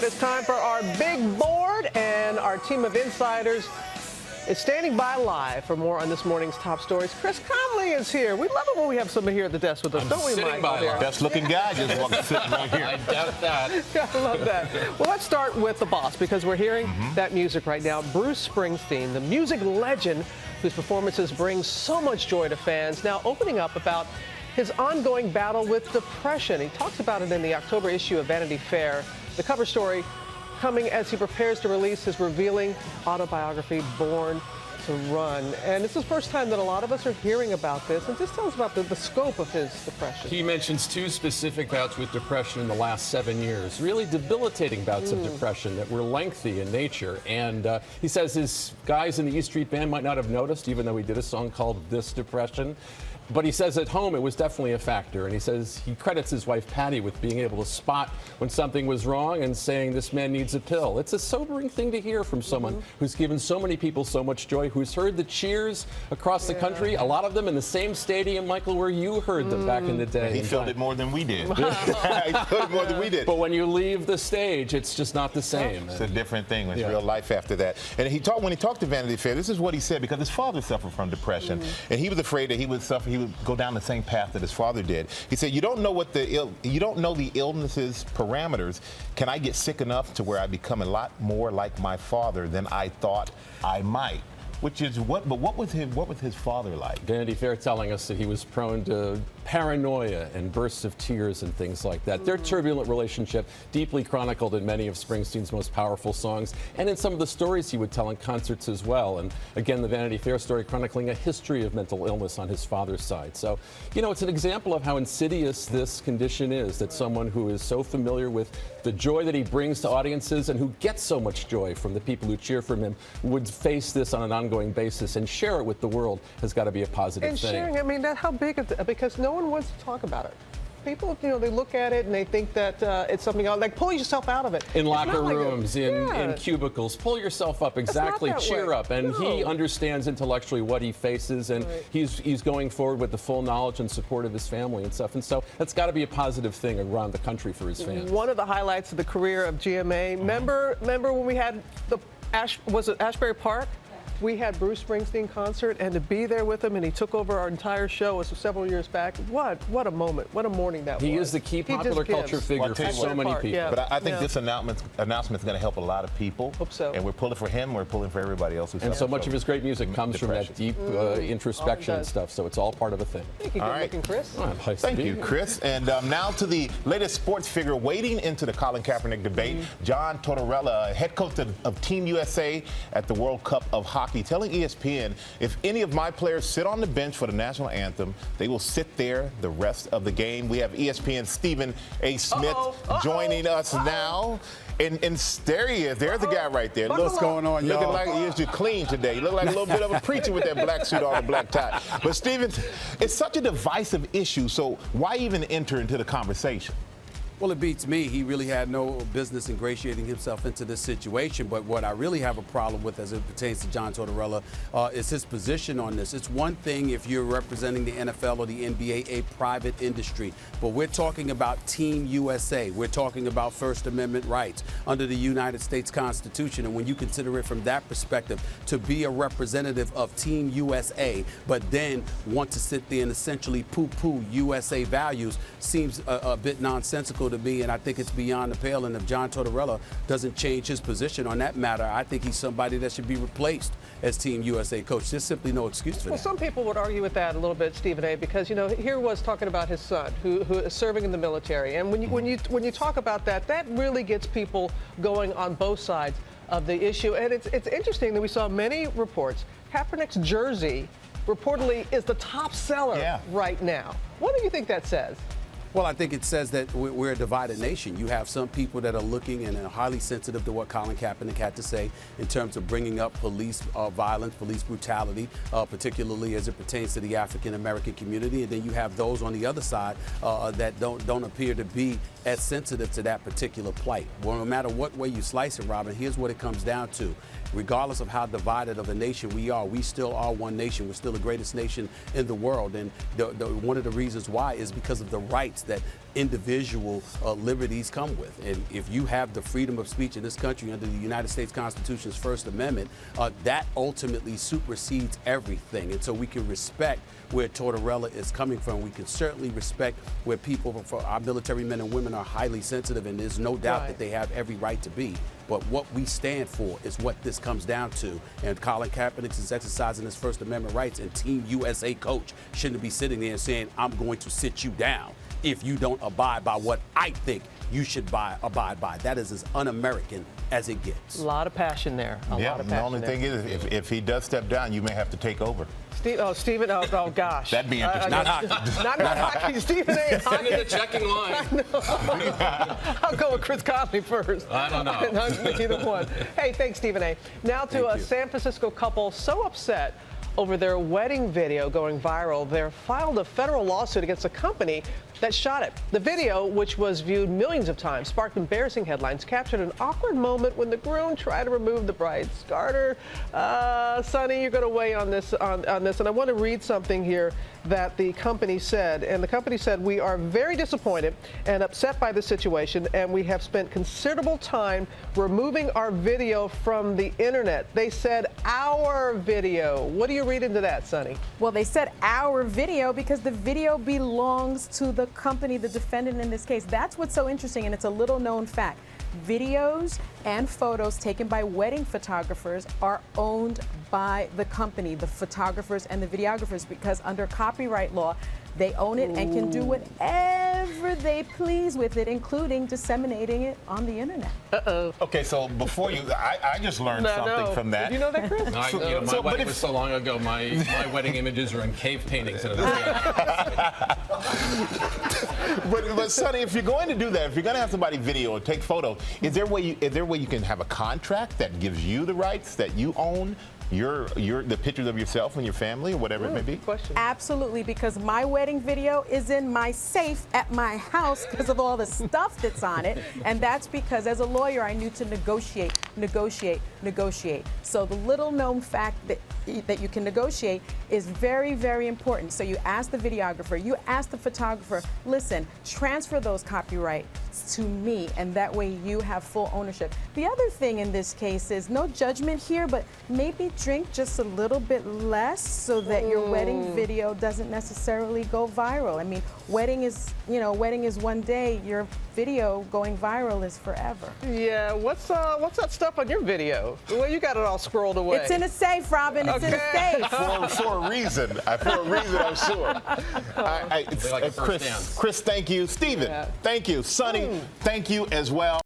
It is time for our big board, and our team of insiders is standing by live for more on this morning's top stories. Chris Conley is here. We love it when we have somebody here at the desk with us, don't we, Mike? Best looking guy just walked sitting right here. I doubt that. I love that. Well, let's start with the boss, because we're hearing that music right now. Bruce Springsteen, the music legend whose performances bring so much joy to fans, now opening up about his ongoing battle with depression. He talks about it in the October issue of Vanity Fair. The cover story coming as he prepares to release his revealing autobiography, Born to Run. And it's the first time that a lot of us are hearing about this. And just tell us about the scope of his depression. He mentions 2 specific bouts with depression in the last 7 years, really debilitating bouts of depression that were lengthy in nature. And he says his guys in the E Street Band might not have noticed, even though he did a song called This Depression. But he says at home it was definitely a factor. And he says he credits his wife Patty with being able to spot when something was wrong and saying this man needs a pill. It's a sobering thing to hear from someone who's given so many people so much joy, who's heard the cheers across the country, a lot of them in the same stadium, Michael, where you heard them back in the day. He felt it more than we did. He felt it more than we did. But when you leave the stage, it's just not the same. It's a different thing. It's real life after that. And when he talked to Vanity Fair, this is what he said, because his father suffered from depression, and he was afraid that he would go down the same path that his father did. He said, you don't know the illness's parameters. Can I get sick enough to where I become a lot more like my father than I thought I might? Which is what was his father like? Vanity Fair telling us that he was prone to paranoia and bursts of tears and things like that. Their turbulent relationship, deeply chronicled in many of Springsteen's most powerful songs, and in some of the stories he would tell in concerts as well. And again, the Vanity Fair story chronicling a history of mental illness on his father's side. So, you know, it's an example of how insidious this condition is, that someone who is so familiar with the joy that he brings to audiences and who gets so much joy from the people who cheer for him would face this on an ongoing basis, and share it with the world has got to be a positive and thing. Sharing, I mean, how big is it? Because no one wants to talk about it. People, you know, they look at it and they think that it's something else. Like, pull yourself out of it. In locker rooms, in cubicles, pull yourself up, exactly, cheer up. And he understands intellectually what he faces, and he's going forward with the full knowledge and support of his family and stuff. And so that's got to be a positive thing around the country for his fans. One of the highlights of the career of GMA, remember when we had the Ashbury Park? We had Bruce Springsteen concert, and to be there with him, and he took over our entire show. It was several years back. What a moment! What a morning that was. He is the key popular culture figure for so many people. Yeah. But I think this announcement is going to help a lot of people. Hope so. And we're pulling for him. We're pulling for everybody else. And so much of his great music comes from that deep introspection and stuff. So it's all part of a thing. Thank you, good-looking Chris. Thank you, Chris. And now to the latest sports figure wading into the Colin Kaepernick debate. John Tortorella, head coach of Team USA at the World Cup of Hockey, telling ESPN, if any of my players sit on the bench for the national anthem, they will sit there the rest of the game. We have ESPN Stephen A. Smith joining us now. And there he is. There's the guy right there. What's going on, y'all? Looking like you're clean today. You look like a little bit of a preacher with that black suit on and black tie. But Stephen, it's such a divisive issue, so why even enter into the conversation? Well, it beats me. He really had no business ingratiating himself into this situation. But what I really have a problem with as it pertains to John Tortorella is his position on this. It's one thing if you're representing the NFL or the NBA, a private industry. But we're talking about Team USA. We're talking about First Amendment rights under the United States Constitution. And when you consider it from that perspective, to be a representative of Team USA, but then want to sit there and essentially poo-poo USA values seems a bit nonsensical to me, and I think it's beyond the pale. And if John Tortorella doesn't change his position on that matter, I think he's somebody that should be replaced as Team USA coach. There's simply no excuse for that. Well, some people would argue with that a little bit, Stephen A., because, you know, here was talking about his son who is serving in the military, and when you talk about that, that really gets people going on both sides of the issue. And it's interesting that we saw many reports. Kaepernick's jersey reportedly is the top seller right now. What do you think that says? Well, I think it says that we're a divided nation. You have some people that are looking and are highly sensitive to what Colin Kaepernick had to say in terms of bringing up police violence, police brutality, particularly as it pertains to the African-American community. And then you have those on the other side that don't appear to be as sensitive to that particular plight. Well, no matter what way you slice it, Robin, here's what it comes down to. Regardless of how divided of a nation we are, we still are one nation. We're still the greatest nation in the world. And one of the reasons why is because of the rights rights that individual liberties come with. And if you have the freedom of speech in this country under the United States Constitution's First Amendment, that ultimately supersedes everything. And so we can respect where Tortorella is coming from. We can certainly respect where people, for our military men and women, are highly sensitive, and there's no doubt that they have every right to be. But what we stand for is what this comes down to. And Colin Kaepernick is exercising his First Amendment rights, and Team USA coach shouldn't be sitting there and saying, I'm going to sit you down if you don't abide by what I think you should abide by. That is as un-American as it gets. A lot of passion there. A lot of passion. The only thing is, if he does step down, you may have to take over. Stephen, oh gosh. That'd be interesting. Not hockey. Not hockey. Stephen A. Send in the checking line. I'll go with Chris Conley first. I don't know. Neither one. Hey, thanks, Stephen A. Now to a San Francisco couple so upset over their wedding video going viral, they filed a federal lawsuit against a company that shot it. The video, which was viewed millions of times, sparked embarrassing headlines, captured an awkward moment when the groom tried to remove the bride's garter. Sonny, you're going to weigh on this, on this, and I want to read something here that the company said. And the company said, we are very disappointed and upset by the situation, and we have spent considerable time removing our video from the internet. They said our video. What do you read into that, Sonny? Well, they said our video because the video belongs to the company, the defendant in this case. That's what's so interesting, and it's a little known fact. Videos and photos taken by wedding photographers are owned by the company, the photographers and the videographers, because under copyright law, they own it and can do whatever they please with it, including disseminating it on the internet. Okay, so before you, I just learned something from that. Did you know that, Chris? My wedding was so long ago, my wedding images are in cave paintings. But Sonny, if you're going to do that, if you're going to have somebody video or take photos, is there a way you can have a contract that gives you the rights that you own? The pictures of yourself and your family or whatever it may be? Question. Absolutely, because my wedding video is in my safe at my house because of all the stuff that's on it. And that's because as a lawyer, I knew to negotiate. So the little known fact that you can negotiate is very, very important. So you ask the videographer, you ask the photographer, listen, transfer those copyrights to me, and that way you have full ownership. The other thing in this case is no judgment here, but maybe drink just a little bit less so that your wedding video doesn't necessarily go viral. I mean, wedding is one day, your video going viral is forever. Yeah, what's that stuff on your video? Well, you got it all scrolled away. It's in a safe, Robin. It's in a safe. For a reason. I'm sure. They like a first dance. Chris, thank you. Stephen, thank you. Sonny, thank you as well.